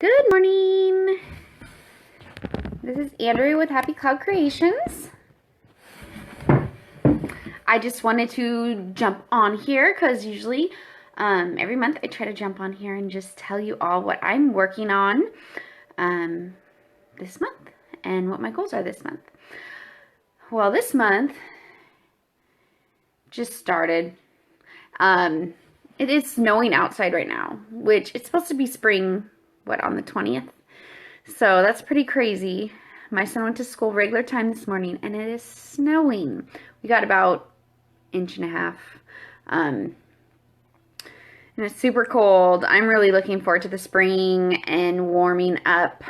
Good morning. This is Andrea with Happy Cloud Creations. I just wanted to jump on here because usually every month I try to jump on here and just tell you all what I'm working on this month and what my goals are this month. Well, this month just started. It is snowing outside right now, which it's supposed to be spring, on the 20th? So that's pretty crazy. My son went to school regular time this morning and it is snowing. We got about inch and a half. And it's super cold. I'm really looking forward to the spring and warming up.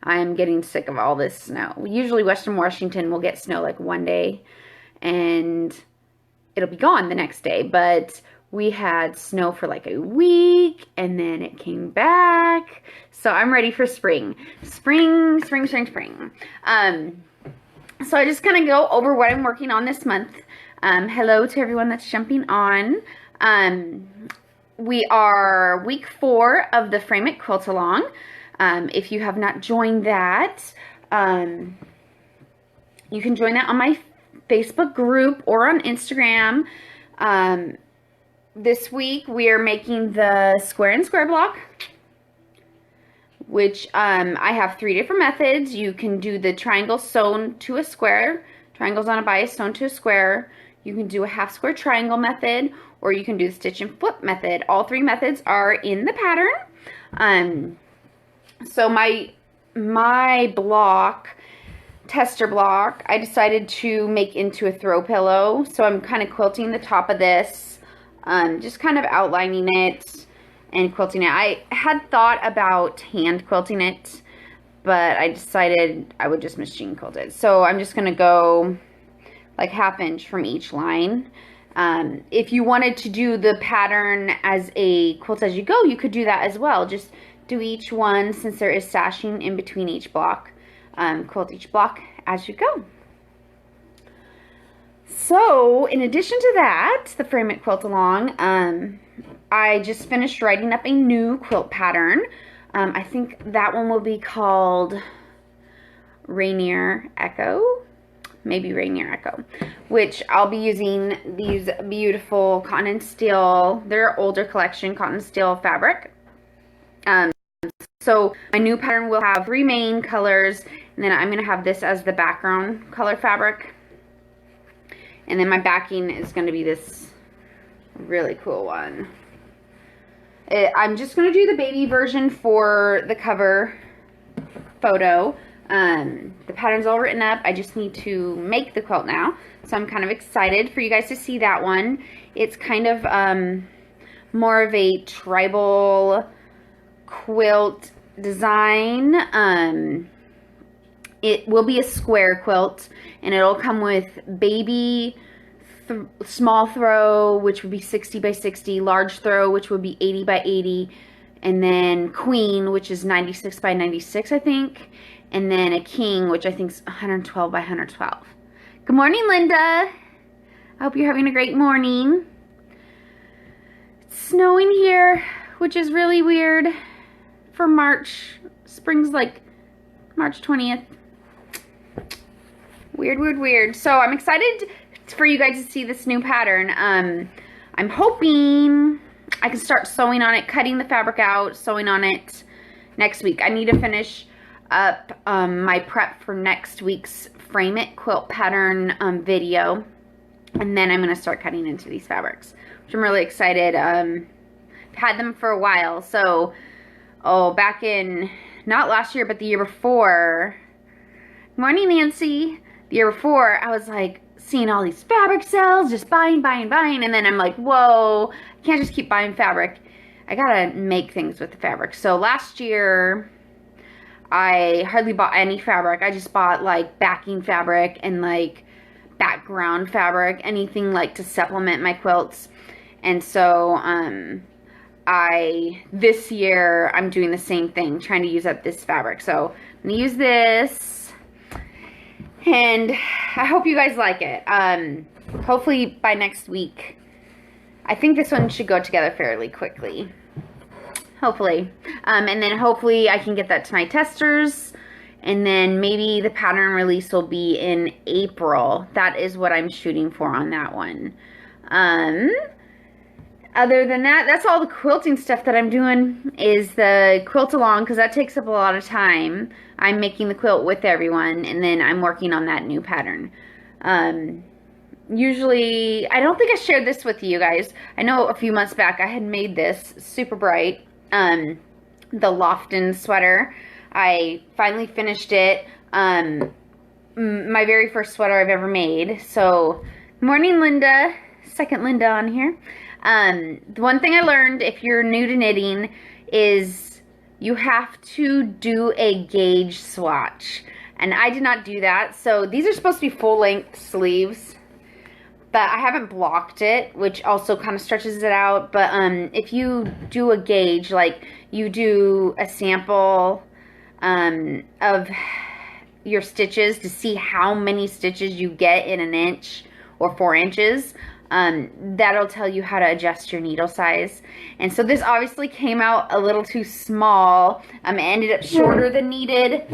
I'm getting sick of all this snow. Usually Western Washington will get snow like one day and it'll be gone the next day, but we had snow for like a week and then it came back. So I'm ready for spring. Spring. So I just kind of go over what I'm working on this month. Hello to everyone that's jumping on. We are week 4 of the Frame It Quilt Along. If you have not joined that, you can join that on my Facebook group or on Instagram. This week we are making the square and square block, which I have 3 different methods. You can do the triangle sewn to a square, triangles on a bias sewn to a square. You can do a half square triangle method, or you can do the stitch and flip method. All 3 methods are in the pattern. So my block, tester block, I decided to make into a throw pillow. So I'm kind of quilting the top of this. Just kind of outlining it and quilting it. I had thought about hand quilting it, but I decided I would just machine quilt it. So I'm just going to go like 1/2 inch from each line. If you wanted to do the pattern as a quilt as you go, you could do that as well. Just do each one, since there is sashing in between each block. Quilt each block as you go. So, in addition to that, the Frame It Quilt Along, I just finished writing up a new quilt pattern. I think that one will be called Rainier Echo. Maybe Rainier Echo. Which I'll be using these beautiful cotton and steel, their older collection, cotton and steel fabric. So, my new pattern will have 3 main colors, and then I'm going to have this as the background color fabric. And then my backing is going to be this really cool one. I'm just going to do the baby version for the cover photo. The pattern's all written up. I just need to make the quilt now. So I'm kind of excited for you guys to see that one. It's kind of more of a tribal quilt design. It will be a square quilt, and it'll come with baby small throw, which would be 60 by 60, large throw, which would be 80 by 80, and then queen, which is 96 by 96, I think, and then a king, which I think is 112 by 112. Good morning, Linda. I hope you're having a great morning. It's snowing here, which is really weird for March. Spring's like March 20th. Weird. So I'm excited for you guys to see this new pattern. I'm hoping I can start sewing on it, cutting the fabric out, sewing on it next week. I need to finish up my prep for next week's Frame It quilt pattern video. And then I'm going to start cutting into these fabrics, which I'm really excited. I've had them for a while. So, back in, not last year, but the year before. Morning, Nancy. The year before, I was like seeing all these fabric sales, just buying. And then I'm like, whoa, I can't just keep buying fabric. I gotta make things with the fabric. So last year, I hardly bought any fabric. I just bought like backing fabric and like background fabric, anything like to supplement my quilts. And so, this year, I'm doing the same thing, trying to use up this fabric. So I'm gonna use this. And I hope you guys like it. Hopefully by next week. I think this one should go together fairly quickly. hopefully. And then hopefully I can get that to my testers. And then maybe the pattern release will be in April. That is what I'm shooting for on that one. Other than that, that's all the quilting stuff that I'm doing is the quilt along, because that takes up a lot of time. I'm making the quilt with everyone, and then I'm working on that new pattern. Usually, I don't think I shared this with you guys. I know a few months back I had made this super bright, the Lofton sweater. I finally finished it. My very first sweater I've ever made. So, morning, Linda. Second Linda on here. The one thing I learned if you're new to knitting is you have to do a gauge swatch. And I did not do that. So, these are supposed to be full-length sleeves. But I haven't blocked it, which also kind of stretches it out. But if you do a gauge, like you do a sample of your stitches to see how many stitches you get in an inch or 4 inches, that'll tell you how to adjust your needle size. And so this obviously came out a little too small. It ended up shorter than needed.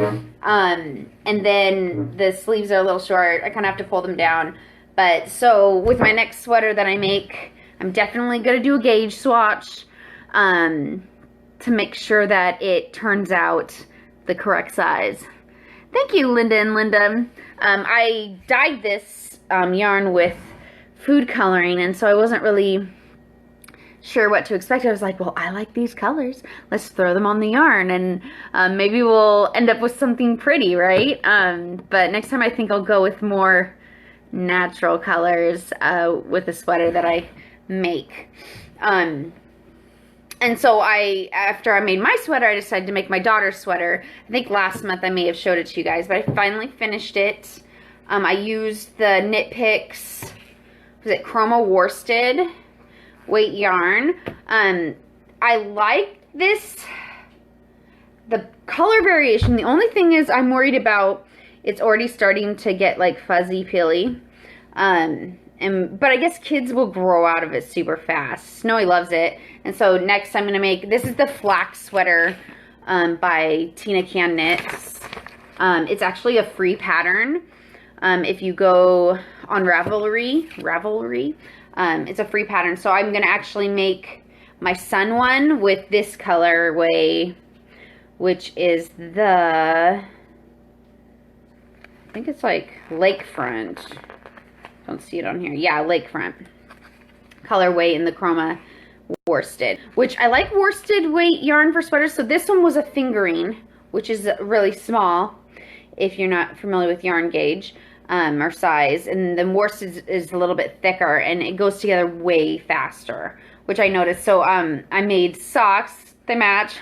And then the sleeves are a little short. I kind of have to pull them down. But so with my next sweater that I make, I'm definitely going to do a gauge swatch to make sure that it turns out the correct size. Thank you, Linda and Linda. I dyed this yarn with food coloring, and so I wasn't really sure what to expect. I was like, well, I like these colors. Let's throw them on the yarn, and maybe we'll end up with something pretty, right? But next time I think I'll go with more natural colors with the sweater that I make. And so after I made my sweater, I decided to make my daughter's sweater. I think last month I may have showed it to you guys, but I finally finished it. I used the Knit Picks, was it Chroma Worsted weight yarn. I like this, the color variation. The only thing is I'm worried about it's already starting to get like fuzzy peely. But I guess kids will grow out of it super fast. Snowy loves it. And so next I'm going to make, this is the flax sweater by Tina Can Knits. It's actually a free pattern. If you go on Ravelry, it's a free pattern. So I'm going to actually make my son one with this colorway, which is the, I think it's like Lakefront. Don't see it on here. Yeah, Lakefront colorway in the Chroma Worsted, which I like worsted weight yarn for sweaters. So this one was a fingering, which is really small if you're not familiar with yarn gauge or size. And the worsted is a little bit thicker and it goes together way faster, which I noticed. So I made socks, they match,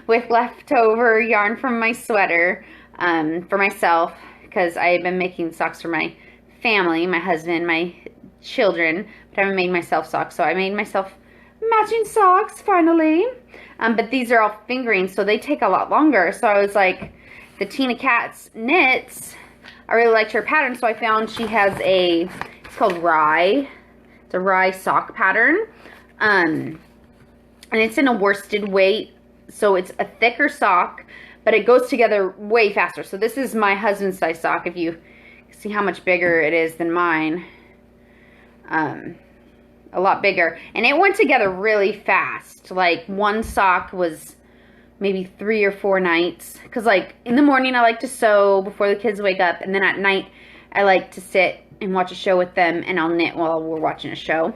with leftover yarn from my sweater for myself, because I had been making socks for my family, my husband, my children, but I haven't made myself socks. So I made myself matching socks finally. But these are all fingering, so they take a lot longer. So I was like, the Tina Katz Knits, I really liked her pattern, so I found she has it's called Rye. It's a Rye sock pattern. And it's in a worsted weight, so it's a thicker sock, but it goes together way faster. So this is my husband's size sock, if you see how much bigger it is than mine. A lot bigger. And it went together really fast. Like one sock was maybe 3 or 4 nights. Because like in the morning I like to sew before the kids wake up. And then at night I like to sit and watch a show with them. And I'll knit while we're watching a show.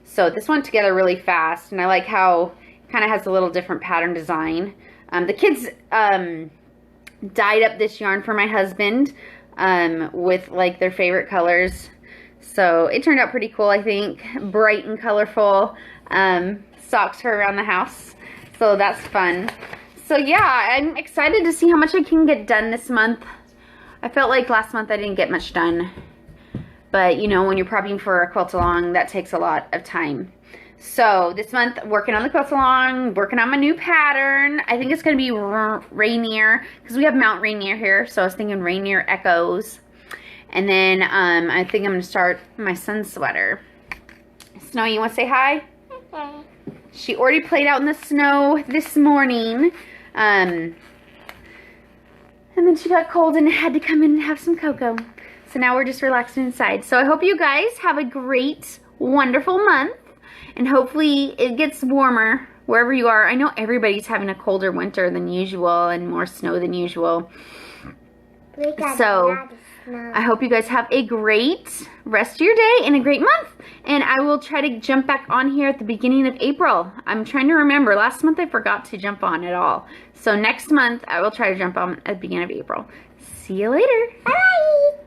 So this went together really fast. And I like how it kind of has a little different pattern design. The kids dyed up this yarn for my husband. With like their favorite colors. So it turned out pretty cool, I think. Bright and colorful socks for around the house. So that's fun. So yeah, I'm excited to see how much I can get done this month. I felt like last month I didn't get much done. But you know, when you're prepping for a quilt along, that takes a lot of time. So this month, working on the quilt along, working on my new pattern. I think it's going to be Rainier, because we have Mount Rainier here. So I was thinking Rainier Echoes. And then I think I'm going to start my son's sweater. Snowy, you want to say hi? She already played out in the snow this morning. And then she got cold and had to come in and have some cocoa. So now we're just relaxing inside. So I hope you guys have a great, wonderful month. And hopefully it gets warmer wherever you are. I know everybody's having a colder winter than usual and more snow than usual. So I hope you guys have a great rest of your day and a great month. And I will try to jump back on here at the beginning of April. I'm trying to remember. Last month I forgot to jump on at all. So next month I will try to jump on at the beginning of April. See you later. Bye.